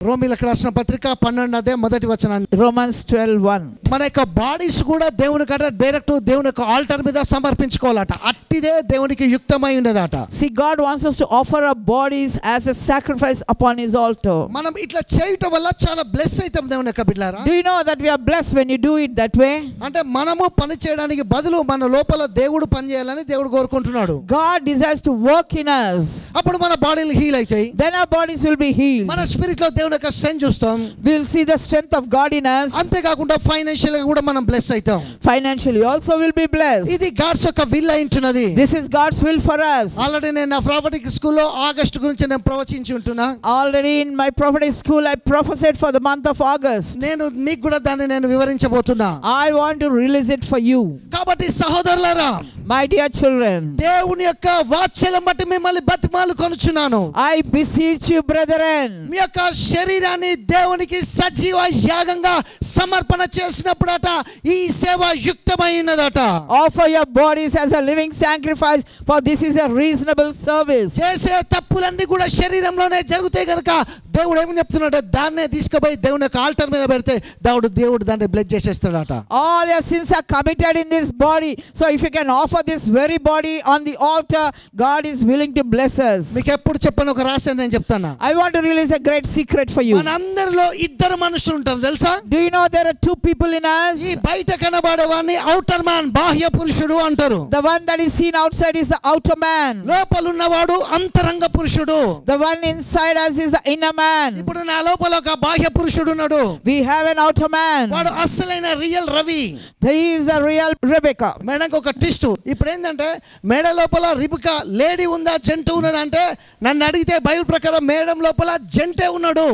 రోమీయులకు రాసిన పత్రిక 12వ అధ్యాయం మొదటి వచనం. Romans 12:1. మన యొక్క బాడీస్ కూడా దేవుని కట డైరెక్ట్ దేవుని యొక్క ఆల్టర్ మీద సమర్పించుకోవాలట. అట్టిదే దేవునికి యుక్తమై ఉన్నదట. See, God wants us to offer our bodies as a sacrifice upon his altar. మనం ఇట్లా చేయటం వల్ల చాలా బ్లెస్ అవుతాం దేవుని యొక్క బిడ్డలారా. Do you know that we are blessed when you do it that way? అంటే మనము పని చేయడానికి బదులు మన లోపల దేవుడు పని చేయాలని దేవుడు కోరుకుంటున్నాడు. God desires to work in us. అప్పుడు మన బాడీలు హీల్ అవుతాయి. Then our bodies will be healed. మన స్పిరిట్ లో దేవుని యొక్క స్ట్రెంగ్త్ చూస్తాం. We will see the strength of God in us. అంతేకాకుండా ఫైనాన్షియల్ గా కూడా మనం బ్లెస్ అవుతాం. Financially also will be blessed. ఇది గాడ్స్ యొక్క విల్ అయింటున్నది. This is God's will for us. Already నేను నా ప్రాఫిటిక్ స్కూల్లో ఆగస్ట్ గురించి నేను ప్రవచించి ఉంటున్నా. Already in my prophetic school I prophesied for the month of August. నేను మీకు కూడా దాన్ని నేను వివరించబోతున్నా. I want to release it for you. కాబట్టి సహోదరులారా, My dear children, దేవుని యొక్క వాత్సల్యం బట్టి మిమ్మల్ని బతిమాలు కొనుచున్నాను. I beseech you, brethren. మీ యొక్క శరీరాన్ని దేవునికి సజీవ యాగంగా సమర్పణ చేసినప్పుడట ఈ సేవ యుక్తమైనదట. Offer your bodies as a living sacrifice, for this is a reasonable service. చేసే తప్పులన్నీ కూడా శరీరంలోనే జరుగుతాయి కనుక దేవుడు ఏమని చెప్తున్నాడు, దాన్నే తీసుకుపోయి దేవుని యొక్క ఆల్టర్ మీద పెడితే దేవుడు దాన్ని bless చేసేస్తాడట. All your sins are committed in this body, so if you can offer this very body on the altar, God is willing to bless us. మీకు ఎప్పుడు చెప్పను ఒక రహస్యం నేను చెప్తాను. I want to release a great secret for you. మనందరిలో ఇద్దరు మనుషులు ఉంటారు తెలుసా? Do you know there are two people in us? ఈ బయట కనబడేవాడిని ఔటర్ మ్యాన్, బాహ్య పురుషుడు అంటారు. The one that is seen outside is the outer man. లోపల ఉన్నవాడు అంతరంగ పురుషుడు. The one inside us is the inner man. ఇప్పుడు నా లోపల ఒక బాహ్య పురుషుడు ఉన్నాడు. We have an outer man. వాడు అసలైన real Ravi. He is the real Rebecca. మేడంకి ఒక ట్విస్ట్. ఇప్పుడు ఏంటంటే మేడ లోపల రిబికా లేడీ ఉందా జంట ఉన్నదా అంటే నన్ను అడిగితే బైబిల్ ప్రకారం మేడం లోపల జంటే ఉన్నాడు.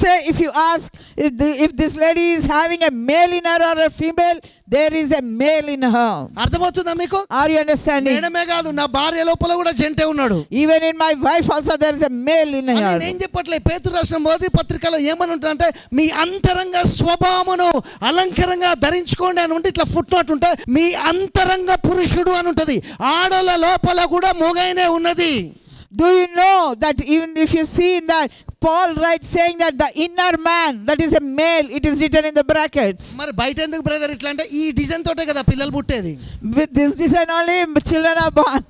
Say if you ask if this lady is having a male in her or a female, there is a male in her. అర్థమవుతుందా మీకు? Are you understanding? మేడమే కాదు నా భార్య లోపల కూడా జంటే ఉన్నాడు. Even in my wife also there is a male in her. నేను చెప్పట్లే, పేతురు రాసిన మొదటి పత్రికలో ఏమని ఉంటుందంటే మీ అంతరంగ స్వభావమును అలంకరంగా ధరించుకోండి అని ఉంటే ఇట్లా ఫుట్ నోట్ ఉంటే మీ అంతరంగ పురుషుడు అని ఉంటది. ఆడల లోపల కూడా మొగైనే ఉన్నది. Do you know that even if you see in that Paul writes saying that the inner man, that is a male, it is written in the brackets. మరి బయట ఎందుకు బ్రదర్ ఇట్లా అంటే ఈ డిజైన్ తోటే కదా పిల్లలు పుట్టేది. With this design only children are born.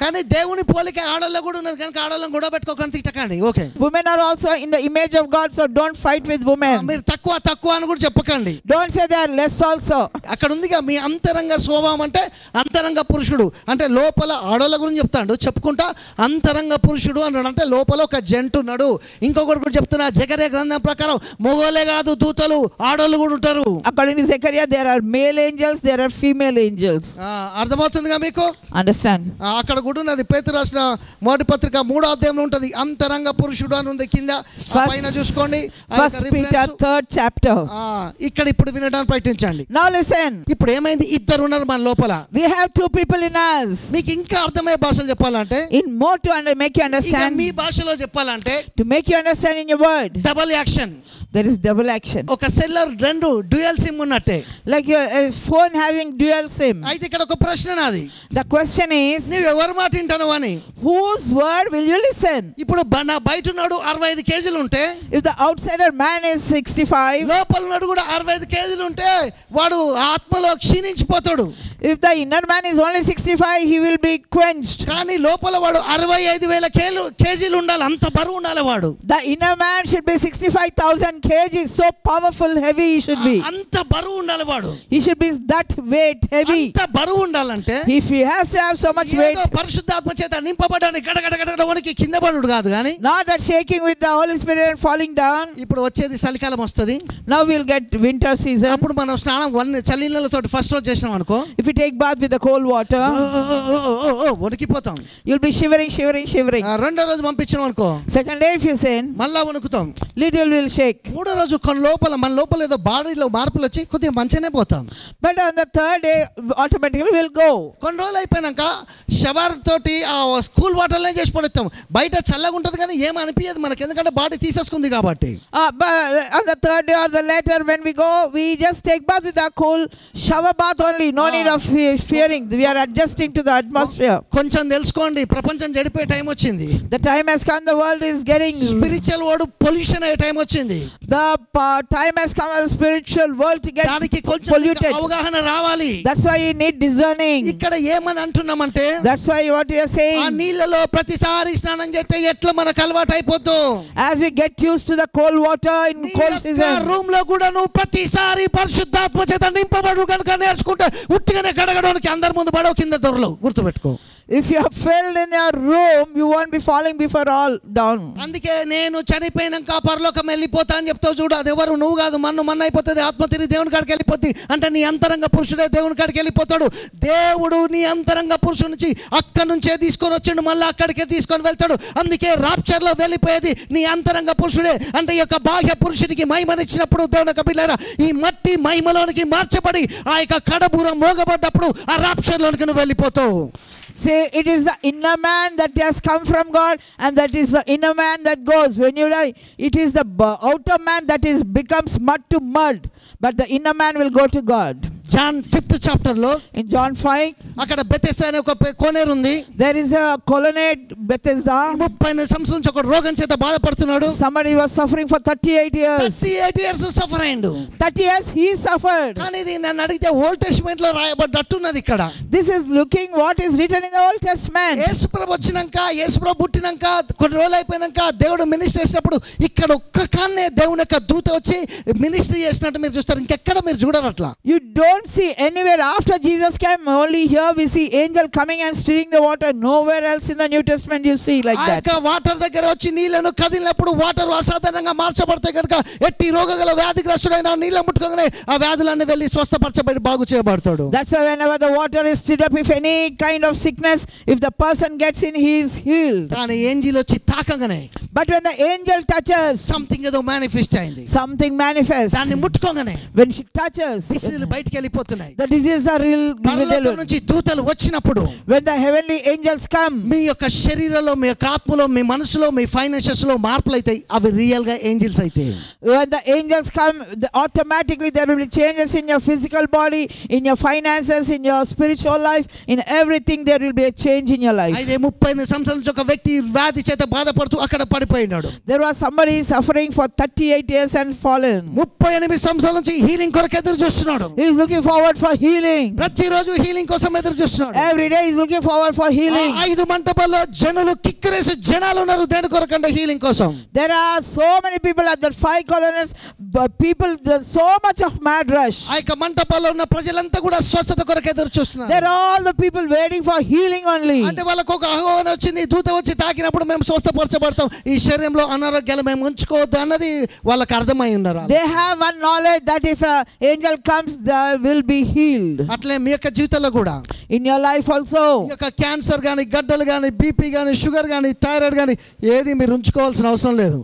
కానీ దేవుని పోలిక ఆడల్లో కూడా ఉన్నది కనుక ఆడలను కూడా పెట్టుకోకండి, తిట్టకండి. Okay, Women are also in the image of God, so don't fight with women. మీరు తక్కువ అని కూడా చెప్పకండి. Don't say they are less also. అక్కడ ఉందిగా మీ అంతరంగ స్వభావం అంటే అంతరంగ పురుషుడు అంటే లోపల ఆడోళ్ళ గురించి చెప్తాడు. చెప్పుకుంటా అంతరంగ పురుషుడు అన్నాడు అంటే లోపల ఒక జంట ఉన్నాడు. ఇంకొకటి కూడా చెప్తున్నా, జకర్యా గ్రంథం ప్రకారం మొగోలే కాదు దూతలు ఆడోళ్ళు కూడా ఉంటారు. According to Zechariah, there are male angels, there are female angels. అర్థమవుతుందిగా మీకు? Understand? అక్కడ కూడా ఉన్నది. పేతురు రాసిన మొదటి పత్రిక 3వ అధ్యాయంలో ఉంటది అంతరంగ పురుషుడు అని ఉంది. కింద పైన చూసుకోండి. First Peter 3rd chapter. ఇక్కడ ఇప్పుడు వినడానికి ప్రయత్నించండి. Now listen. ఇప్పుడు ఏమైంది, ఇద్దరు ఉన్నారు మన లోపల. We have two people in us. మీకు ఇంకా అర్థమయ్యే భాషలు చెప్పాలంటే, In more to make you understand, మీ భాషలో చెప్పాలంటే, to make you understand in your word, double action. there is double action. ఒక సెల్లర్ రెండు డ్యూయల్ సిమ్ ఉన్నట్టే. Like a phone having dual SIM. అయితే ఇక్కడ ఒక ప్రశ్న నాది. The question is, నీవు ఎవరి మాట వింటాను అని. whose word will you listen? ఇప్పుడు నా బయట ఉన్నాడు 65 కేజీలు ఉంటే, If the outsider man is 65, లోపల ఉన్నాడు కూడా 65 కేజీలు ఉంటే వాడు ఆత్మలో క్షీణించిపోతాడు. if the inner man is only 65, he will be quenched. కానీ లోపల వాడు 65,000 కేజీలు ఉండాలి, అంత బరువు ఉండాలి వాడు. The inner man should be 65,000 kgs, so powerful, heavy he should be. అంత బరువు ఉండాలి వాడు. He should be that weight, heavy. అంత బరువు ఉండాలంటే If he has to have so much weight, ఏదో పరిశుద్ధాత్మ చేత నింపబడడానికి గడగడగడగడకి కింద పడుడు కాదు కానీ, not that shaking with the Holy Spirit and falling down. ఇప్పుడు వచ్చేది చలికాలం వస్తుంది. Now we'll get winter season. అప్పుడు మనం స్నానం చలి నీళ్ళతో ఫస్ట్ రోజు చేసినాం అనుకో, If you take bath with the cold water, వణికిపోతాం. you'll be shivering. రెండో రోజు పంపించినాం అనుకో, Second day if you sin, మళ్ళా వణుకుతాం. little will shake. మూడో రోజు మన లోపల ఏదో బాడీలో మార్పులు వచ్చి కొద్దిగా మంచిగానే పోతాం. But on the third day, automatically we'll go. కొన్ని రోజులు అయిపోయినాక షవర్ తోటి ఆ కూల్ వాటర్లే చేసి పడేస్తాం. బయట చల్లగా ఉంటుంది కానీ ఏం అనిపించదు మనకి, ఎందుకంటే బాడీ తీసేసుకుంది కాబట్టి. But on the third day or the later when we go, we just take bath with a cool shower bath only. No need of fearing. We are adjusting to the atmosphere. కొంచెం తెలుసుకోండి, ప్రపంచం చెడిపోయే time వచ్చింది. The time has come, the world is getting spiritual world pollution అయ్యే time వచ్చింది. The time has come for the spiritual world to get దానికి కొంచెం polluted. అవగాహన రావాలి. That's why you need discerning. ఇక్కడ ఏమని అంటున్నామంటే, That's why what you are saying, ఆ నీళ్ళలో ప్రతిసారి స్నానం చేస్తే ఎట్లా మనకు అలవాటు అయిపోద్దు. as we get used to the cold water in cold season, room లో కూడా నువ్వు ప్రతిసారి పరిశుద్ధాత్మ చేత నింపబడు కనుక నేర్చుకుంటే ఉట్టిగానే కడగడానికి అందరి ముందు పడవ కింద దొరలు గుర్తుపెట్టుకో. if you are filled in your room, you won't be falling before all down. అందుకే నేను చనిపోయినాక పరలోకం వెళ్ళిపోతా అని చెప్తావు చూడు, అది ఎవరు? నువ్వు కాదు. మన్ను అయిపోతుంది, ఆత్మ తిరిగి దేవుని కాడికి వెళ్ళిపోద్ది. అంటే నీ అంతరంగ పురుషుడే దేవుని కాడికి వెళ్ళిపోతాడు. దేవుడు నీ అంతరంగ పురుషుడి నుంచి అక్కడి నుంచే తీసుకొని వచ్చిండు, మళ్ళీ అక్కడికే తీసుకొని వెళ్తాడు. అందుకే రాప్చర్ లో వెళ్ళిపోయేది నీ అంతరంగ పురుషుడే. అంటే ఈ యొక్క బాహ్య పురుషునికి మహిమనిచ్చినప్పుడు దేవుని యొక్క బిడ్డలారా, ఈ మట్టి మహిమలోనికి మార్చబడి ఆ యొక్క కడబూర మోగబడ్డప్పుడు ఆ రాప్చర్ లోనికి నువ్వు వెళ్ళిపోతావు. Say it is the inner man that has come from God, and that is the inner man that goes. When you die, it is the outer man that is becomes mud to mud, but the inner man will go to God. John 5th chapter లో, in John 5, అక్కడ Bethesda అనే ఒక కోనేరు ఉంది. there is a colonnade Bethesda. 30 సంవత్సరాల నుంచి ఒక రోగం చేత బాధపడుతున్నాడు. Somebody was suffering for 38 years. 38 years suffer అయ్యిండు. 30 years he suffered. కానీ ఇది నన్ను అడిగితే ఓల్డ్ టెస్టమెంట్ లో రాయబడ్డట్టున్నది ఇక్కడ. This is looking what is written in the Old Testament. యేసుప్రభు వచ్చినాక, యేసుప్రభు పుట్టినాక కొన్ని రోజులు అయిపోయినాక దేవుడు మినిస్ట్రీ చేసినప్పుడు ఇక్కడ ఒక్క కాన్నే దేవుని యొక్క దూత వచ్చి మినిస్ట్రీ చేసినట్టు మీరు చూస్తారు. ఇంకెక్కడ మీరు చూడరు అట్లా. You don't see anywhere after Jesus came. Only here we see angel coming and stirring the water. Nowhere else in the New Testament you see like that. ఆ వాటర్ దగ్గర వచ్చి నీళ్లను కదిలినప్పుడు వాటర్ అసాధారణంగా మార్చబడితే కనుక ఎట్టి రోగగల వ్యాధిగ్రస్తుడైన నీళ్ళ ముట్టుకోగానే ఆ వ్యాధులన్నీ వెళ్ళి స్వస్థపరచబడి బాగు చేయబడతాడు. That's why whenever the water is stirred up, if any kind of sickness, if the person gets in, he is healed. కానీ ఏంజిల్ వచ్చి తాకగానే, but when the angel touches, something ఏదో మేనిఫెస్ట్ అయింది. something manifests. దాన్ని ముట్టుకోగానే when she touches, డిసీజులు బయటికి వెళ్ళిపోతున్నాయి. the diseases are పరలోకం నుంచి దూతలు వచ్చినప్పుడు, when the heavenly angels come, మీ యొక్క శరీరంలో, మీ యొక్క ఆత్మలో, మీ మనసులో, మీ ఫైనాన్షియల్స్ లో మార్పులు అవుతాయి. అవి రియల్ గా ఏంజిల్స్ అయితే. when the angels come, automatically there will be changes in your physical body, in your finances, in your spiritual life, in everything there will be a change in your life. అయితే 30 సంవత్సరాల నుంచి ఒక వ్యక్తి వ్యాధి చేత బాధపడుతూ అక్కడ పడిపోయినాడు. there was somebody suffering for 38 years and fallen. 38 సంవత్సరాల నుంచి హీలింగ్ కొరకు ఎదురు చూస్తున్నాడు. he is looking forward for healing. ప్రతిరోజు హీలింగ్ కోసం ఎదురు చూస్తున్నాడు. every day he is looking forward for healing. 5 మంటపాల్లో జనులు కిక్కిరేసే జనాలు ఉన్నారు దేని కొరకంటే హీలింగ్ కోసం. there are so many people at the 5 colonnades, people, there's so much of mad rush. ఆ యొక్క మంటపాల్లో ఉన్న ప్రజలంతా కూడా స్వస్థత కొరకు ఎదురు చూస్తున్నారు. there are all the people waiting for healing only. అంటే వాళ్ళకు ఒక ఆహ్వానం వచ్చింది, దూత వచ్చి తాకినప్పుడు మేము స్వస్థపరచబడతాం, ఈ శరీరంలో అనారోగ్యాలు మేము ఉంచుకోవద్దు అన్నది వాళ్ళకి అర్థమై ఉన్నారు. they have one knowledge that if an angel comes, they will be healed. అట్లే మీ యొక్క జీవితంలో కూడా, in your life also, ఈ యొక్క క్యాన్సర్ గాని, గడ్డలు గాని, బీపీ గాని, షుగర్ గాని, థైరాయిడ్ గాని ఏది మీరు ఉంచుకోవాల్సిన అవసరం లేదు.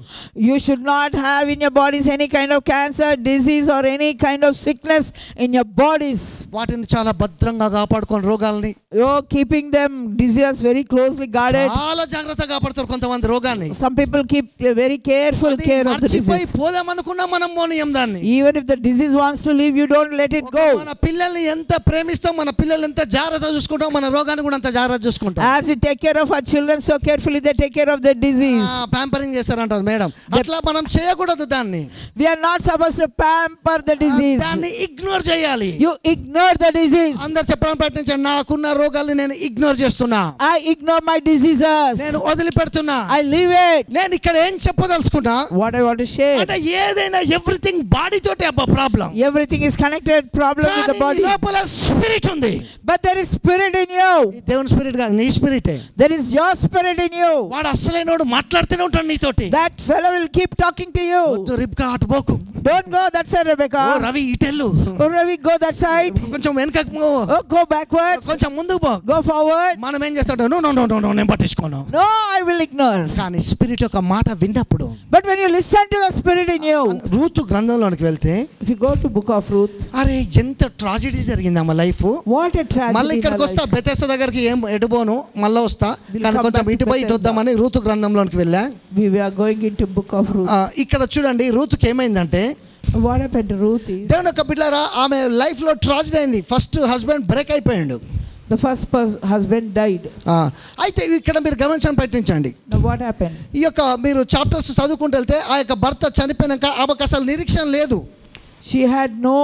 you should not have in your bodies any kind of cancer, disease or any kind of sickness in your bodies. వాటిని చాలా భద్రంగా కాపాడుకొని రోగాల్ని, you're keeping them disease very closely guarded. చాలా జాగ్రత్తగా కాపాడుతారు కొంతమంది రోగాన్ని. some people keep very careful care of the disease. పోదాం అనుకున్నా మనం మోనియం దాన్ని. even if the disease wants to leave, you don't let it go. మన పిల్లల్ని ఎంత ప్రేమిస్తాం, మన పిల్లల్ని ఎంత జాగ్రత్తగా చూసుకుంటాం, మన రోగాన్ని కూడా అంత జాగ్రత్తగా చూసుకుంటాం. as we take care of our children so carefully, they take care of their disease. Pampering చేస్తారంటారు మేడం. అట్లా మనం చేయకూడదు దాన్ని. we are not supposed to pamper the disease. దాన్ని ఇగ్నోర్ చేయాలి. you ignore the disease. అందరూ చెప్పడానికి ప్రయత్నించండి, నాకున్న రోగాల్ని నేను ఇగ్నోర్ చేస్తున్నా, I ignore my diseases, నేను వదిలిపెడుతున్నా, I leave it. నేను ఇక్కడ ఏం చెప్పదలుచుకున్నా, what I want to share, అంటే ఏదైనా ఎవ్రీథింగ్ బాడీ తోటే అబ్బా problem. everything is connected problem with the body. లోపల స్పిరిట్ ఉంది. but there is spirit in you. దేవుని స్పిరిట్ కాదు, నీ స్పిరిటే. there is your spirit in you. వాడు అసలైనోడు మాట్లాడుతూనే ఉంటాడు నీతోటి. that fellow will keep talking to you. రిబ్కా అటు పోకు, don't go that side, Rebecca. Ravi ఇటెల్లు, Ravi, go that side. కొంచెం వెనకకు Oh, go backwards. కొంచెం ముందుకు పో. Go forward. మనం ఏం చేస్తాడు, no no no no no నేను పట్టించుకోను. No, I will ignore. కానీ స్పిరిట్ యొక్క మాట విన్నప్పుడు, But when you listen to the Spirit in you, Ruth గ్రంథంలోనికి వెళ్తే, if you go to book of Ruth, అరే ఎంత ట్రాజెడీ జరిగింది అమ్మ లైఫ్. what a tragedy. మళ్ళీ ఇక్కడికి వస్తా, బెతెస్దా దగ్గరికి ఏం ఎటుపోను, మళ్ళీ వస్తా, కానీ కొంచెం ఇటు పోయి ఇటు వద్దామని రూతు గ్రంథంలోనికి వెళ్ళా. We are going into book of Ruth. ఇక్కడ చూడండి రూతుకి ఏమైందంటే, What happened to Ruth is, దేవుని యొక్క బిడ్డలారా, ఆమె లైఫ్ లో ట్రాజెడీ అయింది. ఫస్ట్ హస్బెండ్ బ్రేక్ అయిపోయాడు. the first husband died. అయితే ఇక్కడ మీరు గమనించడం ప్రయత్నించండి. Now what happened? ఈ యొక్క మీరు చాప్టర్స్ చదువుకుంటూ వెళ్తే, ఆ యొక్క భర్త చనిపోయినాక ఆమెకు అసలు నిరీక్షణ లేదు. She had no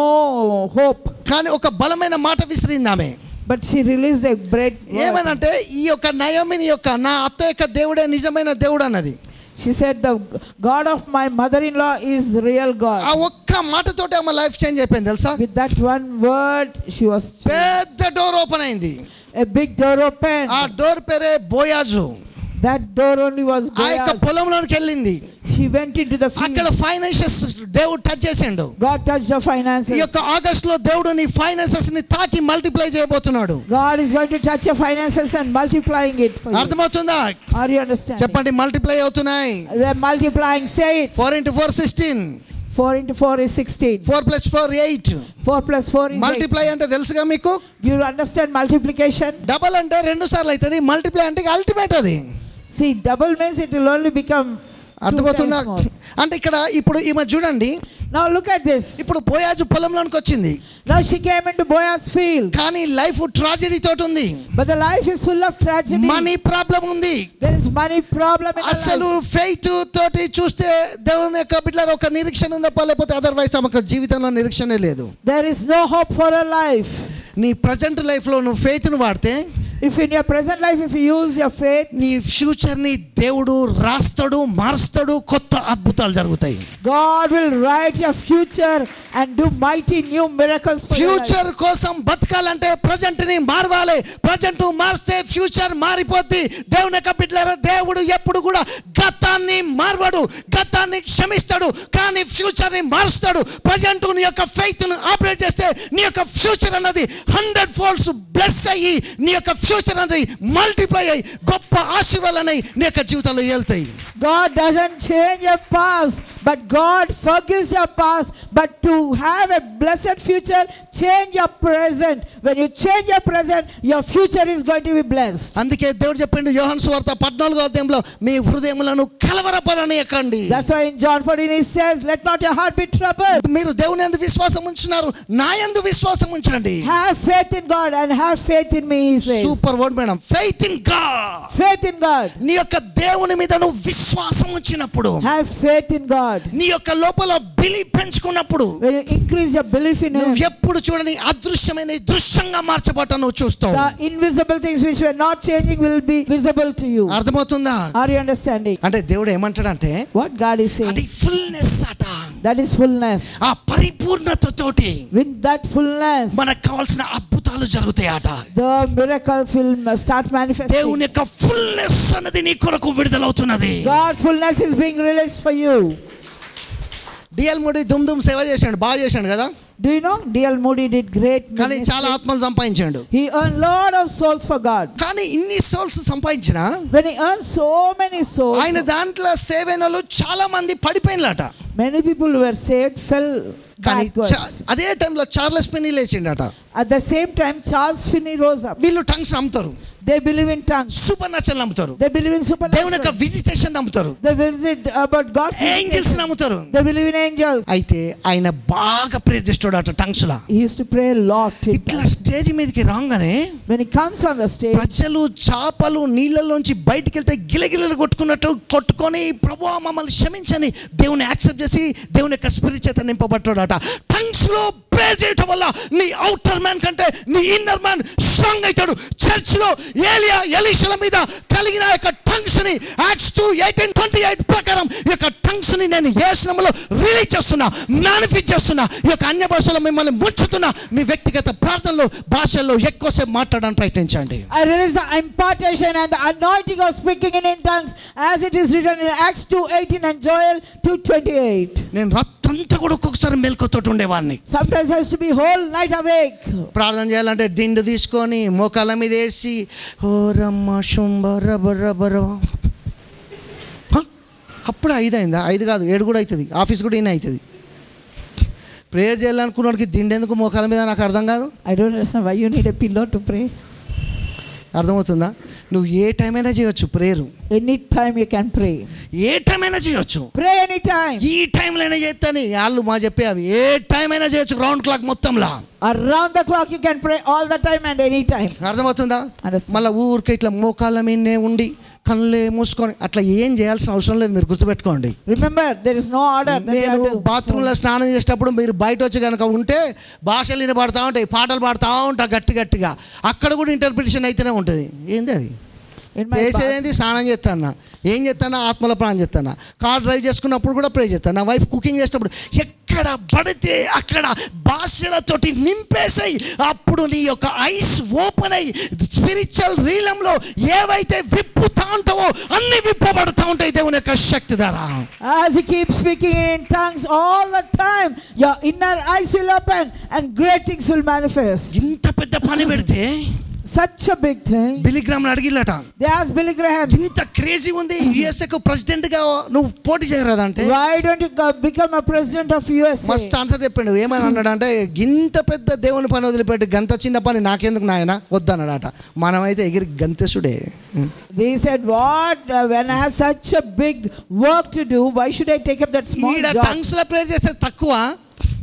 hope. కానీ ఒక బలమైన మాట విసిరింది ఆమె. But she released a great word. ఏమనంటే, ఈ యొక్క నయోమిని యొక్క నా అత్త యొక్క దేవుడే నిజమైన దేవుడు అన్నది. She said, the God of my mother-in-law is real God. ఆ ఒక్క మాటతోటి ఆమె లైఫ్ చేంజ్ అయిపోయింది తెలుసా. With that one word, she was పెద్ద డోర్ ఓపెన్ అయింది. a big door opened. ఆ డోర్ పేరే బోయాజు. That door only was ఆ యొక్క Boaz. పొలంలోనికి వెళ్ళింది. She went into the field. అక్కడ ఫైనాన్షియస్ దేవుడు టచ్ చేసిండు. God touched the ఈ finances. యొక్క ఆగస్ట్ లో దేవుడు నీ ఫైనాన్సెస్ ని తాకి మల్టిప్లై చేయబోతున్నాడు. God is going to touch your finances and multiplying it for you. అర్థమవుతుందా? Are you understanding? చెప్పండి, మల్టిప్లై అవుతున్నాయి. They're multiplying. Say it. 4 into 4 16. 4 into 4 is 16. 4 plus 4 8. 4 plus 4 is 8. Multiply అంటే తెలుసుగా మీకు. You understand multiplication? డబల్ అంటే 2 సార్లు అవుతుంది. Multiply అంటే అల్టిమేట్ అది. See, double means it will only become 2 అర్థమవుతుందా? times more. అంటే ఇక్కడ ఇప్పుడు ఈమె చూడండి, Now look at this. ఇప్పుడు బోయాజు పొలంలోనికి వచ్చింది. Now she came into Boaz's field. కానీ లైఫ్ ట్రాజెడీ తోటి ఉంది. But the life is full of tragedy. Money problem ఉంది. There is money problem in the అసలు life. ఫెయిత్ తోటి చూస్తే దేవుని యొక్క బిడ్డలారా ఒక నిరీక్షణ ఉందా, లేకపోతే అదర్వైజ్ ఆమెకు జీవితంలో నిరీక్షణే లేదు. There is no hope for her life. నీ ప్రజెంట్ లైఫ్ లో నువ్వు ఫెయిత్ ను వాడితే, If in your present life, if you use your faith, నీ ఫ్యూచర్ ని దేవుడు రాస్తాడు, మారుస్తాడు, కొత్త అద్భుతాలు జరుగుతాయి. God will write your future and do mighty new miracles for your life. Future కోసం బతకాలంటే ప్రజెంట్ ని మారవాలి. ప్రజెంట్ మారిస్తే ఫ్యూచర్ మారిపోద్ది. దేవుని యొక్క బిడ్డలారా, దేవుడు ఎప్పుడు కూడా గతాన్ని మారవాడు, గతాన్ని క్షమిస్తాడు, కానీ ఫ్యూచర్ ని మారుస్తాడు. ప్రజెంట్ నీ యొక్క ఫెయిత్ ను ఆపరేట్ చేస్తే నీ యొక్క ఫ్యూచర్ అన్నది 100 folds బ్లెస్ అయ్యి, నీ యొక్క ఫ్యూచర్ అనేది మల్టిప్లై అయ్యి గొప్ప ఆశీర్వాదాలు నీ యొక్క జీవితంలో వెళ్తాయి. God doesn't change your past, but God forgives your past. But to have a blessed future, change your present. When you change your present, your future is going to be blessed. అందుకే దేవుడు చెప్పిండు యోహాను సువార్త 14వ అధ్యాయంలో, మీ హృదయములను కలవరపడనీయకండి. That's why in John 14 he says, let not your heart be troubled. మీరు దేవుని యందు విశ్వాసం ఉంచున్నారు, నా యందు విశ్వాసం ఉంచండి. Have faith in God and have faith in me, he says. Super word madam. Faith in God. Faith in God. నీ యొక్క దేవుని మీద నువ్వు విశ్వాసం ఉంచినప్పుడు, Have faith in God. నీ యొక్క లోపల belief పెంచుకున్నప్పుడు, When you increase your belief in నువ్వు Him, ఎప్పుడు చూడని అదృశ్యమైన దృశ్యంగా మార్చబట్ట నువ్వు చూస్తావు. the invisible things which were not changing will be visible to you. అర్థమవుతుందా? Are you understanding? అంటే దేవుడు ఏమంటాడంటే, What God is saying? అది ఫుల్నెస్ అట. That is fullness. ఆ పరిపూర్ణతతోటి With that fullness, మనకు కావాల్సిన అద్భుతాలు జరుగుతాయట. the miracles will start manifesting. దేవుని యొక్క ఫుల్నెస్ అనేది నీ కొరకు విడుదలవుతున్నది. God's fullness is being released for you. DL Moody దుమ్ దుమ్ సేవ చేశాడు, బాగా చేశాడు కదా. Do you know D.L. Moody did great కానీ చాలా ministry. ఆత్మలు సంపాదించాడు. He earned lot of souls for God. కానీ ఇన్ని సోల్స్ సంపాదించినా When he earned so many souls, ఆయన దాంట్లో సేవనలు చాలా మంది పడిపోయినలట. many people who were saved fell కానీ backwards. అదే టైంలో చార్లెస్ ఫిన్నీ లేచిండట. At the same time, Charles Finney rose up. వీళ్ళు టంగ్స్ నమ్ముతారు, They believe in tongues. Supernatural నమ్ముతారు, They believe in దేవుని యొక్క supernatural. విజిటేషన్ నమ్ముతారు, They visit about God's angels visitation. నమ్ముతారు. They believe in angels. అయితే ఆయన బాగా ప్రేర్ చేస్తాడట tongues law. He used to pray a lot. ఇట్లా స్టేజ్ మీదకి రాగానే When he comes on the stage, ప్రజలు చేపలు నీళ్ళలోంచి బయటికి వెళ్తే గిలగిలలు కొట్టుకున్నట్టు కొట్టుకొని, ప్రభువా మమ్మల్ని క్షమించని దేవుని యాక్సెప్ట్ చేసి దేవుని యొక్క స్పిరిట్ చేత నింపబడ్డాడట. టంగ్స్ లో ప్రేర్ చేయటం వల్ల నీ అవుటర్ మ్యాన్ కంటే నీ ఇన్నర్ మ్యాన్ స్ట్రాంగ్ అవుతాడు. చర్చ్ లో ఏలియా ఎలీషల మీద కలిగిన యొక్క టంగ్స్ ని యాక్ట్స్ 2:18-28 ప్రకారం ఈ యొక్క టంగ్స్ ని నేను యేసు నామములో రిలీజ్ చేస్తున్నా, మేనిఫెస్ట్ చేస్తున్నా. ఈ యొక్క అన్య భాషలో మిమ్మల్ని ముంచుతున్నా. మీ వ్యక్తిగత ప్రార్థనలో భాషల్లో ఎక్కువసేపు మాట్లాడడానికి ప్రయత్నించండి. I release the impartation and the anointing of speaking in tongues as it is written in Acts 2:18 and Joel 2:28. నేను రక్త రాత్రంతా కూడా ఒక్కొక్కసారి మెలకువతోటి ఉండేవాడిని. Sometimes I used to be whole night awake. ప్రార్థన చేయాలంటే దిండు తీసుకొని మోకాళ్ళ మీద వేసి ఓ రమ్మ శుంభ రబ రబ రబ. అప్పుడు 5 అయిందా? 5 కాదు, 7 కూడా అవుతుంది. ఆఫీస్ కూడా ఈయన అవుతుంది. ప్రేయర్ చేయాలనుకున్నవాడికి దిండెందుకు మోకాళ్ళ మీద నాకు అర్థం కాదు. I don't understand why you need a pillow to pray. అర్థమవుతుందా? నువ్వు ఏ టైం అయినా చేయొచ్చు prayer. Any time you can pray. A time అయినా చేయొచ్చు. Pray any time. ఈ టైంలో అయినా చేస్తాను వాళ్ళు మా చెప్పే అవి ఏ టైం అయినా చేయొచ్చు. రౌండ్ క్లాక్ మొత్తంలా Around the clock you can pray all the time and any time. అర్థమవుతుందా? Understand. మళ్ళీ ఊరికే ఇట్లా మోకాళ్ళ మీదనే ఉండి కళ్ళే మూసుకొని అట్లా ఏం చేయాల్సిన అవసరం లేదు. మీరు గుర్తుపెట్టుకోండి. Remember, there is no order. నేను బాత్రూంలో స్నానం చేసేటప్పుడు మీరు బయట వచ్చి కనుక ఉంటే భాషలు వినబడతా ఉంటాయి, పాటలు పాడుతూ ఉంటా గట్టిగా. అక్కడ కూడా ఇంటర్ప్రిటేషన్ అయితేనే ఉంటుంది. ఏంది అది? చేసేదేంటి? స్నానం చేస్తాను, ఏం చేస్తానా? ఆత్మల ప్రాణం చేస్తానా. కార్ డ్రైవ్ చేసుకున్నప్పుడు కూడా ప్రే చేస్తాను. నా వైఫ్ కుకింగ్ చేసేటప్పుడు ఎక్కడ పడితే అక్కడ భాషలతోటి నింపేసాయి. అప్పుడు నీ యొక్క ఐస్ ఓపెన్ అయ్యి స్పిరిచువల్ రీలంలో ఏవైతే విప్పుతా ఉంటావో అన్ని విప్పబడుతూ ఉంటాయి దేవుని యొక్క శక్తి ద్వారా. As he keeps speaking in tongues all the time, your inner eyes will open and great things will manifest. ఇంత పెద్ద పని పెడితే Such a big thing. బిలిగ్రామ్ అడిగిల్లట. They asked Billy Graham, ఇంత క్రేజీ ఉంది, యుఎస్ఏకు ప్రెసిడెంట్ గా నువ్వు పోటీ చేయరాదంటే why don't you become a president of USA? మస్తు ఆన్సర్ చెప్పాడు. ఏమని అన్నాడంటే, ఇంత పెద్ద దేవుని పని వదిలిపెట్టి గంత చిన్న పని నాకెందుకు నాయన వద్దన్నాడట. మనమైతే ఎగిరి గంతేసుడే. They said, what, when I have such a big work to do, why should I take up that small ఈడ job? టంగ్స్ లో ప్రేయర్ చేస్తే తక్కువ,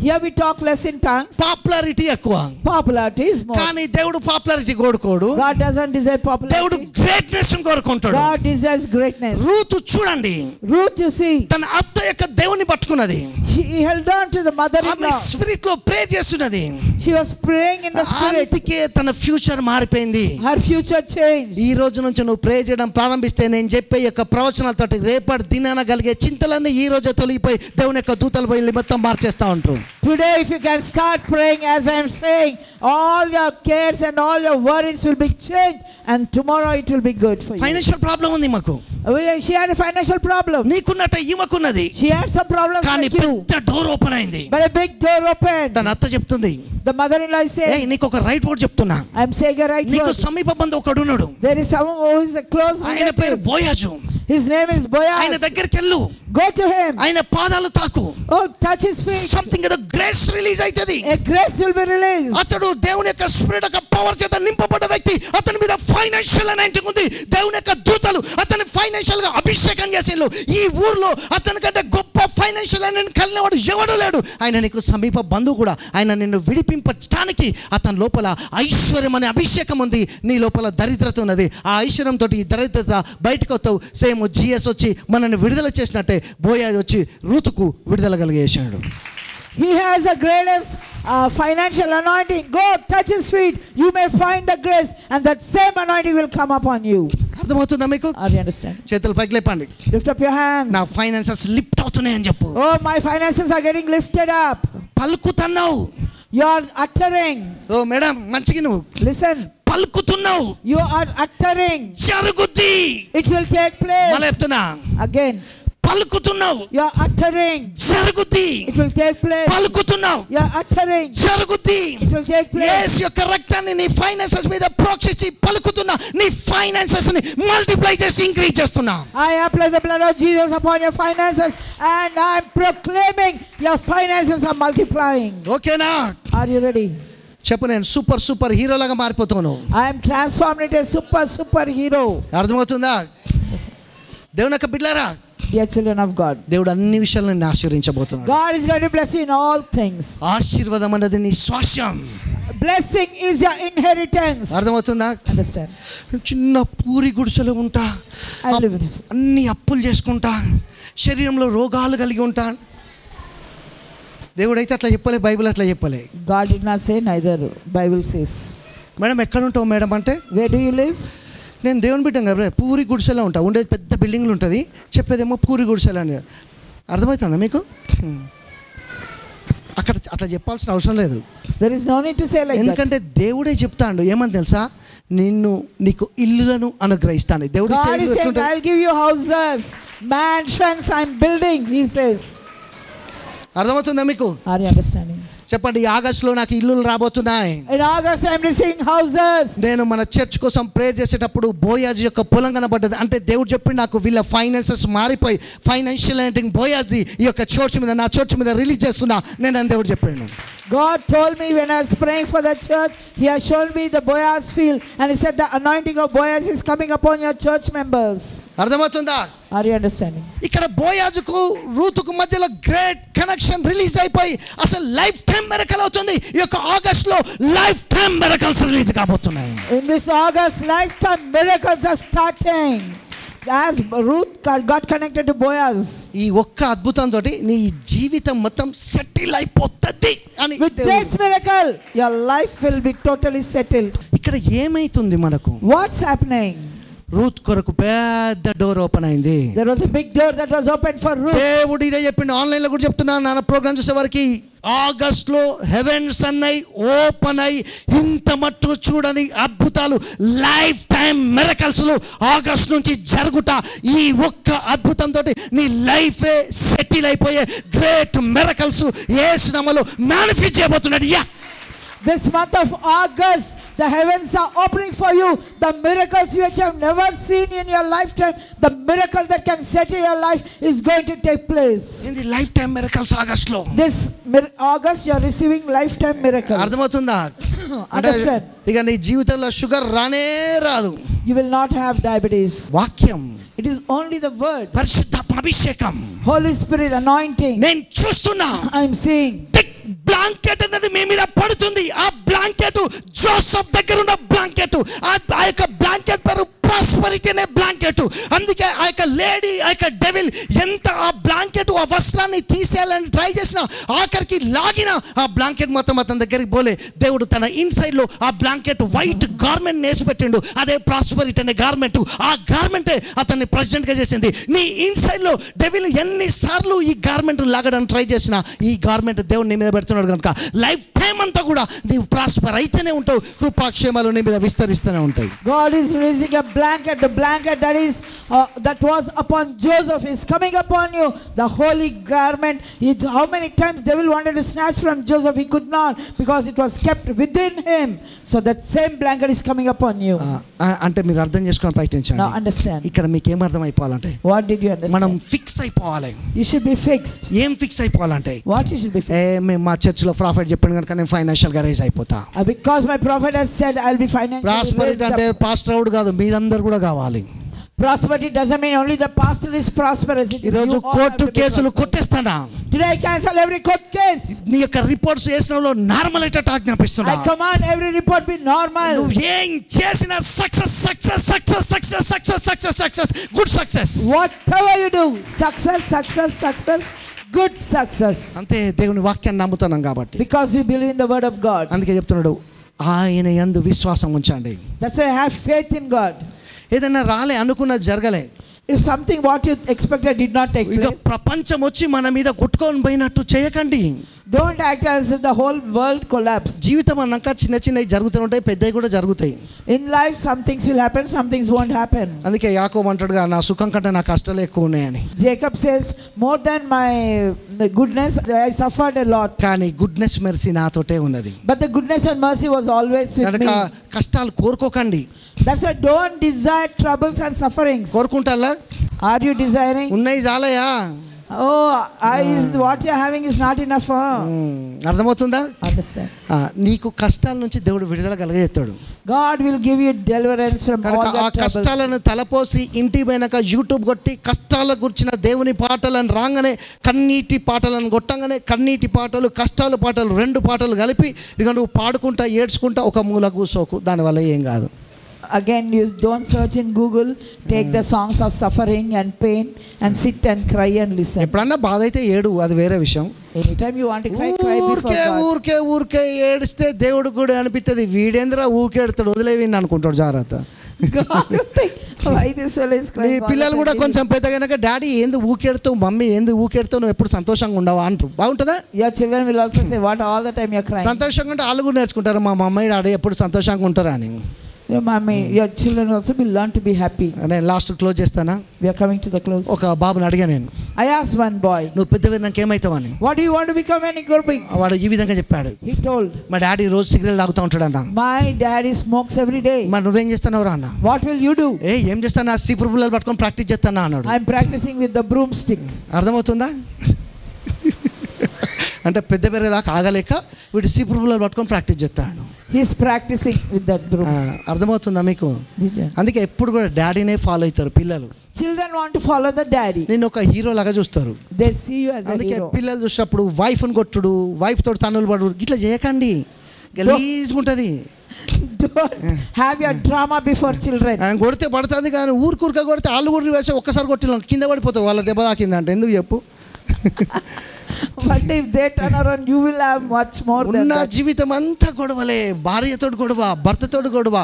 Here we talk less in tongues. Popularity ఎక్కువ. Popularity is more. కానీ దేవుడు popularity కోరుకోడు. God doesn't desire దేవుడు popularity. Greatness కోరుకుంటాడు. God desires greatness. Ruth చూడండి, Ruth, you see, తన అత్త యొక్క దేవుని పట్టుకున్నది. she held on to the ఆమె mother-in-law. స్పిరిట్ లో ప్రే చేస్తున్నది. She was praying in the spirit. అందుకే తన ఫ్యూచర్ మారిపోయింది. Her future changed. ఈ రోజు నుంచి నువ్వు ప్రే చేయడం ప్రారంభిస్తే నేను చెప్పే యొక్క ప్రవచనాలతోటి రేపటి దినాన కలిగే చింతలన్నీ ఈ రోజే తొలగిపోయి దేవుని యొక్క దూతలు పోయి మొత్తం మార్చేస్తా ఉంటారు. Today, if you can start praying as I am saying, all your cares and all your worries will be changed, and tomorrow it will be good for you. Financial problem ఉంది మాకు. She had a financial problem. నీకున్నట్ట ఈమెకున్నది. She had some problems కానీ like you. పెద్ద door open అయింది. But a big door opened. తన అత్త చెప్తుంది, The mother-in-law is saying, నీకు ఒక రైట్ వర్డ్ చెప్తున్నా. I am saying a right నీకు word. సమీప బంధు ఒకడు ఉన్నాడు. There is someone who is a close ఆయన పేరు relative. బోయాజు. His name is ఆయన Boaz. దగ్గరికి వెళ్ళు, Go to him. ఆయన పాదాలు తాకు. Oh, touch his feet. Something ఏదో గ్రేస్ రిలీజ్ అవుతుంది. A grace will be released. అతడు దేవుని యొక్క స్పిరిట్ యొక్క పవర్ చేత నింపబడ్డ వ్యక్తి. అతని మీద ఫైనాన్షియల్ అనాయింటింగ్ ఉంది. దేవుని యొక్క దూతలు అతని ఫైనాన్షియల్ గా అభిషేకం చేసేళ్ళు. ఈ ఊర్లో అతని కంటే గొప్ప ఫైనాన్షియల్ అనాయింటింగ్ కలిగినవాడు ఎవడు లేడు. ఆయన నీకు సమీప బంధువు కూడా. ఆయన నిన్ను విడిపించడానికి అతని లోపల ఐశ్వర్యం అనే అభిషేకం ఉంది. నీ లోపల దరిద్రత ఉన్నది. ఆ ఐశ్వర్యంతో ఈ దరిద్రత బయటకు వస్తావు. సేమ్ జిఎస్ వచ్చి మనల్ని విడుదల చేసినట్టే బోయాజ్ వచ్చి రూతుకు విడుదల కలిగేసాడు. He has the greatest financial anointing. Go touch his feet. You may find the grace, and that same anointing will come upon you. అర్థమవుతుందా మీకు? Are you understand? చేతులు పైకి లేపండి. Lift up your hands. నా finances lift అవుతున్నాయి అని చెప్పు. Oh, my finances are getting lifted up. పలుకుతున్నావు. You are uttering. ఓ మేడం మంచిగా నువ్వు Listen. పలుకుతున్నావు. You are uttering. జరుగుద్ది. It will take place. మళ్ళీ చెప్తున్నా, Again. పలుకుతున్నావు. You are uttering. జరుగుద్ది. It will take place. పలుకుతున్నావు. You are uttering. జరుగుద్ది. It will take place. యేసు యొక్క రక్తాన్ని నీ ఫైనాన్సెస్ మీద ప్రోక్షించి పలుకుతున్నా. నీ ఫైనాన్సెస్ ని మల్టిప్లై చేసి ఇంక్రీజ్ చేస్తున్నా. I apply the blood of Jesus upon your finances, and I am proclaiming your finances are multiplying. ఓకేనా? Are you ready? చెప్పు, నేను super హీరోలాగా మారిపోతాను. I am transformed into a super hero. అర్థమవుతుందా? దేవుని యొక్క బిడ్డలారా, Dear children of God, దేవుడు అన్ని విషయాలను నిన్ను ఆశీర్వించబోతున్నాడు. God is going to bless you in all things. ఆశీర్వాదం అనేది నీ స్వాస్యం. Blessing is your inheritance. అర్థమవుతుందా? Understand? చిన్న పూరి గుడిసెలో ఉంటా, I live in this. అన్ని అప్పులు చేసుకుంటా, శరీరంలో రోగాలు కలిగి ఉంటా. దేవుడు అయితే అట్లా చెప్పలే, బైబిల్ అట్లా చెప్పలే. God did not say, neither Bible says. Madam ఎక్కడ ఉంటావు మేడం అంటే, Where do you live? నేను దేవుని బిడ్డం కదా, పూరి గుడిసెలో ఉంటా. ఉండేది పెద్ద బిల్డింగ్లు ఉంటుంది, చెప్పేదేమో పూరి గుడిసెలు అని. అర్థమవుతుందా మీకు? అక్కడ అట్లా చెప్పాల్సిన అవసరం లేదు. There is no need to say like that. ఎందుకంటే దేవుడే చెప్తాడు. ఏమని తెలుసా? నీకు ఇల్లులను అనుగ్రహిస్తాను. దేవుడు God is saying, I'll give you houses, mansions I'm building, he says. అర్థమవుతుందా మీకు? Are you understanding? చెప్పండి, ఈ ఆగస్టులో నాకు ఇల్లులు రాబోతున్నాయి. In August I am receiving houses. నేను మన చర్చ్ కోసం ప్రేయర్ చేసేటప్పుడు బోయాజ్ యొక్క పొలం కనబడ్డది. అంటే దేవుడు చెప్పి నాకు వీళ్ళ ఫైనాన్సెస్ మారిపోయి ఫైనాన్షియల్ ఎయిటింగ్ బోయాజ్ది ఈ యొక్క చర్చ్ మీద, నా చర్చ్ మీద రిలీజ్ చేస్తున్నా నేను అని దేవుడు చెప్పాను. God told me when I was praying for the church, He has shown me the Boaz field, and He said the anointing of Boaz is coming upon your church members. అర్థమవుతుందా? Are you understanding? ఇక్కడ బోయాజుకు రూతుకు మధ్యలో great connection release అయిపోయి అసలు life time miracle అవుతుంది. ఈ యొక్క August లో life time miracles release కాబోతున్నాయి. In this August, lifetime miracles are starting. As Ruth got connected to Boaz, ఈ ఒక్క అద్భుతం తోటి నీ జీవితం మొత్తం సెటిల్ అయిపోతుంది అని. with this miracle your life will be totally settled. ఇక్కడ ఏమైతుంది మనకు? What's happening? రూత్ కొరకు పెద్ద డోర్ ఓపెన్ అయింది. There was a big door that was opened for Ruth. దేవుడు ఇదే చెప్పిండు. ఆన్లైన్ లో కూడా చెప్తున్నాను, నా ప్రోగ్రామ్ చూసే వారికి ఆగస్ట్ లో హెవెన్స్ అన్నై ఓపెన్ అయి ఇంత మట్టు చూడని అద్భుతాలు లైఫ్ టైం మిరకల్స్ ఆగస్ట్ నుంచి జరుగుతా. ఈ ఒక్క అద్భుతం తోటి నీ లైఫే సెటిల్ అయిపోయే గ్రేట్ మిరకల్స్ యేసు నామములో మేనిఫెస్ట్ చేయబోతున్నాడు. This month of August, the heavens are opening for you. The miracles which you have never seen in your lifetime, the miracle that can settle your life is going to take place. In the lifetime miracles August లో. This August you are receiving lifetime miracle. అర్థమవుతుందా? Understand? ఇక నీ జీవితంలో sugar రానే రాదు. You will not have diabetes. వాక్యం, it is only the word. పరిశుద్ధాత్మ అభిషేకం, Holy Spirit anointing. నేను చూస్తున్నా. I am seeing బ్లాంకెట్ అనేది మీ మీద పడుతుంది. ఆ బ్లాంకెట్ జోసెఫ్ దగ్గర ఉన్న బ్లాంకెట్, ఆ యొక్క బ్లాంకెట్ పేరు ప్రాస్పరిటీ అనే బ్లాంకెట్. అందుకే ఆ యొక్క లేడీ, ఆ యొక్క డెవిల్ ఎంత ఆ బ్లాంకెట్ ఆ వస్త్రాన్ని తీసేయాలని ట్రై చేసినా ఆఖరికి లాగిన ఆ బ్లాంకెట్ మొత్తం అతని దగ్గరికి పోలే. దేవుడు తన ఇన్సైడ్ లో ఆ బ్లాంకెట్ వైట్ గార్మెంట్ వేసి పెట్టిండు. అదే ప్రాస్పరిటీ అనే గార్మెంట్. ఆ గార్మెంటే అతన్ని ప్రెసిడెంట్ గా చేసింది. నీ ఇన్సైడ్ లో డెవిల్ ఎన్నిసార్లు ఈ గార్మెంట్ లాగడానికి ట్రై చేసినా ఈ గార్మెంట్ దేవుడు నీ మీద పెడుతున్నాడు కనుక లైఫ్ టైం అంతా కూడా నీవు ప్రాస్పర్ అయితేనే ఉంటావు. కృపాక్షేమాలు నీ మీద విస్తరిస్తూనే ఉంటాయి. God is raising a blanket. The blanket that was upon Joseph is coming upon you. The holy garment. How many times devil wanted to snatch from Joseph, he could not, because it was kept within him. So that same blanket is coming upon you. అంటే మీరు అర్థం చేసుకొని ప్రయత్నించండి. Now understand. ఇక్కడ మీకు ఏం అర్థం అయిపోవాలంటే, what did you understand? మనం ఫిక్స్ అయిపోవాలి. You should be fixed. ఏం fix అయిపోవాలంటే, what you should be fixed? మేము మా చర్చ్ లో ప్రాఫిట్ చెప్పాను కనుక నేను ఫైనాన్షియల్ గా రైజ్ అయిపోతా. Because my prophet has said I'll be financially prosperity అంటే పాస్టర్ అవుడు కాదు, మీరందరూ కూడా కావాలి. Prosperity doesn't mean only the pastor is prosperous. ఈ రోజు కోర్టు కేసులు కొట్టేస్తానా? Today I cancel every court case. నీ యొక్క రిపోర్ట్స్ చేసినలో నార్మల్ అయితే ఆజ్ఞాపిస్తున్నా. I command every report be normal. నువ్వు ఏం చేసినా success success success success success success success good success. Whatever you do, success success success good success. అంతే, దేవుని వాక్యాన్ని నమ్ముతున్నాం కాబట్టి. Because we believe in the word of God. అందుకే చెప్తున్నాడు, ఆయన యందు విశ్వాసం ఉంచండి. That's why I have faith in God. ఏదైనా రాలే అనుకున్నది జరగలే. If something what you expected did not take ఇక place, ప్రపంచం వచ్చి మన మీద కొట్టుకొని పోయినట్టు చేయకండి. don't act as if the whole world collapsed. జీవితం అన్నాక చిన్న చిన్నవి జరుగుతూ ఉంటాయి, పెద్దవి కూడా జరుగుతాయి. In life some things will happen, some things won't happen. అందుకే యాకోబు అంటాడుగా, నా సుఖం కంటే నా కష్టాలు ఎక్కువ ఉన్నాయని. Jacob says, more than my goodness I suffered a lot. కానీ గుడ్నెస్ మెర్సీ నాతోటే ఉన్నది. But the goodness and mercy was always with కనుక me. కష్టాలు కోరుకోకండి. That's why don't desire troubles and sufferings. కోరుకుంటారా? Are you desiring? ఉన్నాయి చాలయా? Oh, what you're having is not enough. అర్థమవుతుందా? Understand? నీకు కష్టాల నుంచి దేవుడు విడుదల కలగజేస్తాడు. God will give you deliverance from all ఆ that troubles. కష్టాలను తలపోసి ఇంటి పోయినాక యూట్యూబ్ కొట్టి కష్టాల గురించిన దేవుని పాటలను రాగానే కన్నీటి పాటలను కొట్టంగానే కన్నీటి పాటలు కష్టాల పాటలు రెండు పాటలు కలిపి ఇక నువ్వు పాడుకుంటా ఏడ్చుకుంటా ఒక మూల కూసోకు, దానివల్ల ఏం కాదు. Again, you don't search in Google. Take the songs of suffering and pain and sit and cry and listen. ఎప్పుడన్నా బాధ అయితే ఏడు, అది వేరే విషయం. Anytime you want to cry, cry before God. ఊరికే ఏడిస్తే దేవుడు కూడా అనిపిస్తుంది, వీడేంద్ర ఊకేడుతాడు, వదిలేవిని అనుకుంటాడు. జాగ్రత్త. Why this fellow is crying? నీ పిల్లలు కూడా కొంచెం పెద్దగా, డాడీ ఏంది ఊకెడుతావు, మమ్మీ ఏంది ఊకెడుతావు, నువ్వు ఎప్పుడు సంతోషంగా ఉండవా అంటారు. బాగుంటుందా? Your children will also say, what all the time you're crying. సంతోషంగా ఉంటే వాళ్ళు కూడా నేర్చుకుంటారు, మా మమ్మీ డాడీ ఎప్పుడు సంతోషంగా ఉంటారా అని. Your mommy, your children also will learn to be happy. నేను లాస్ట్ క్లోజ్ చేస్తానా. We are coming to the close. ఒక బాబుని అడిగా నేను, I asked one boy, నువ్వు పెద్దవి నాకు ఏమవుతావని. what do you want to become when you grow big? వాడు ఈ విధంగా చెప్పాడు, He told, మా డాడీ రోజు సిగరెట్ తాగుతూ ఉంటాడన్న. my daddy smokes every day. మరి నువ్వేం చేస్తావు రా అన్న. What will you do? ఏం చేస్తాను, సీపురు పుల్లలు పట్టుకొని ప్రాక్టీస్ చేస్తానా అన్నాడు. I'm practicing with the broomstick. అర్థమవుతుందా? అంటే పెద్ద పెరిగేదాకా ఆగలేక వీడు సీపురు పుల్లలు పట్టుకొని ప్రాక్టీస్ చేస్తాడు. He's practicing with that broom. అర్థమవుతుందా మీకు? అందుకే ఎప్పుడు కూడా డాడీనే ఫాలో అవుతారు పిల్లలు. Children want to follow the daddy. నేను ఒక హీరో లాగా చూస్తారు. They see you as a అందుకే hero. పిల్లలు చూసినప్పుడు వైఫ్ని కొట్టుడు, వైఫ్ తోటి తన్నులు పడు ఇట్లా చేయకండి, గలీజ్గా ఉంటుంది. Don't have your drama before children. ఆయన కొడితే పడుతుంది కానీ ఊరికూరిక కొడితే ఆళ్ళు ఊరికి వేసి ఒక్కసారి కొట్టిన కింద పడిపోతావు, వాళ్ళ దెబ్బ తాకిందంటే. ఎందుకు చెప్పు? But if they turn around, you will have much more than ఉన్న that. జీవితం అంతా గొడవలే, భార్యతోటి గొడవ, భర్తతోటి గొడవ,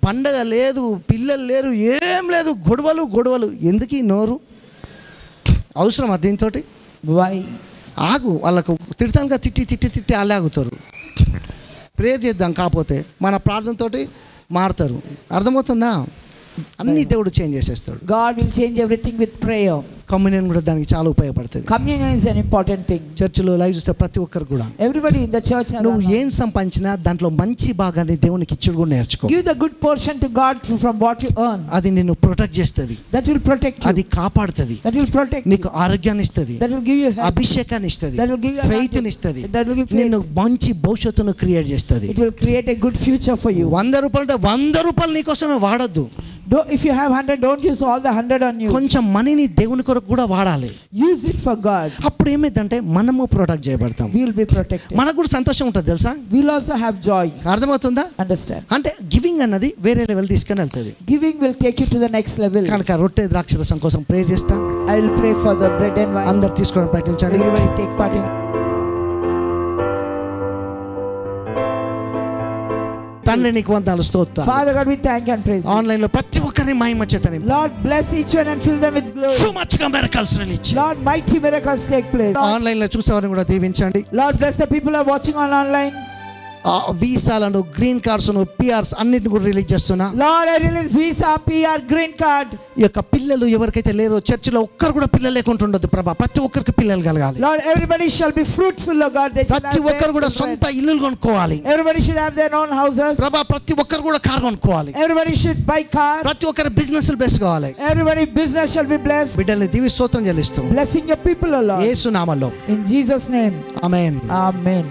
పండగ లేదు, పిల్లలు లేరు, ఏం లేదు, గొడవలు గొడవలు. ఎందుకు ఈ నోరు అవసరమా దీంతో? Why? ఆగు, వాళ్ళకు తిడతానుగా, తిట్టి తిట్టి తిట్టి వాళ్ళే ఆగుతారు. ప్రేయర్ చేద్దాం, కాకపోతే మన ప్రార్థనతోటి మారుతారు. అర్థమవుతుందా? అన్ని దేవుడు చేంజ్ చేసేస్తాడు. God will change everything with prayer. Communion కూడా దానికి చాలా ఉపయోగపడుతుంది. Communion is an important thing. చర్చిలో లైవ్ చూస్తే ప్రతి ఒక్కరు కూడా Everybody in the church, నువ్వు ఏం సంపాదించినా దాంట్లో మంచి భాగాన్ని దేవునికి ఇచ్చుడు కూడా నేర్చుకో. give the good portion to God from what you earn. అది నిన్ను ప్రొటెక్ట్ చేస్తుంది, That will protect you. అది కాపాడుతుంది, That will protect you. నీకు ఆరోగ్యాన్ని ఇస్తుంది, That will give you health. అభిషేకాన్ని ఇస్తుంది, That will give you faith anointing. ఇస్తుంది, That will give faith. నిన్ను మంచి భవిష్యత్తును క్రియేట్ చేస్తుంది. It will create a good future for you. 100 రూపాయలు అంటే 100 రూపాయలు నీకోసమే వాడొద్దు. If you have 100, don't use all the 100 on you. కొంచెం మనీని దేవుని కొరకు కూడా వాడాలి. Use it for God. అప్పుడు ఏమైందంటే మనము protect చేయబడతాం, We will be protected. మనకు కూడా సంతోషం ఉంటుంది తెలుసా? We will also have joy. అర్థమవుతుందా? Understand? అంటే గివింగ్ అన్నది వేరే లెవెల్ తీసుకొని వెళ్తుంది. Giving will take you to the next level. కనుక రొట్టె ద్రాక్షరసం కోసం ప్రే చేస్తాం. I will pray for the bread and wine. అందరు తీసుకోవడం ప్రయత్నించండి. Everybody take part in. తండ్రి నీకు వందనాలు, స్తోత్రం. Father God, we thank and praise you. Online లో ప్రతి ఒక్కరిని మహిమ చేతని. Lord, bless each one and fill them with glory. So much గా miracles release. Lord, mighty miracles take place. Online లో చూసేవారిని కూడా దీవించండి. Lord, bless the people who are watching on online. వీసాలను, గ్రీన్ కార్డ్స్, పిఆర్స్ అన్నిటిని కూడా release చేస్తున్నా. Lord, I release visa, PR, green card. ఈ యొక్క పిల్లలు ఎవరికైతే లేరో చర్చిలో ఒక్కరు కూడా పిల్లలు లేకుండా ఉండదు ప్రభా. ప్రతి ఒక్కరికి పిల్లలు కలగాలి. Lord, everybody shall be fruitful, oh God. They shall ప్రతి have ఒక్కరు కూడా children. సొంత ఇల్లులు కొనుక్కోవాలి Everybody should have their own houses. ప్రభా. ప్రతి ఒక్కరు కూడా కార్ కొనుక్కోవాలి. Everybody should buy car. ప్రతి ఒక్కరి బిజినెస్ బెస్ట్ కావాలి. Everybody business shall be blessed. బిడ్డల్ని దీవి స్తోత్రం చెల్లిస్తూ Blessing your people, oh Lord. యేసు నామములో In Jesus' name. Amen. Amen.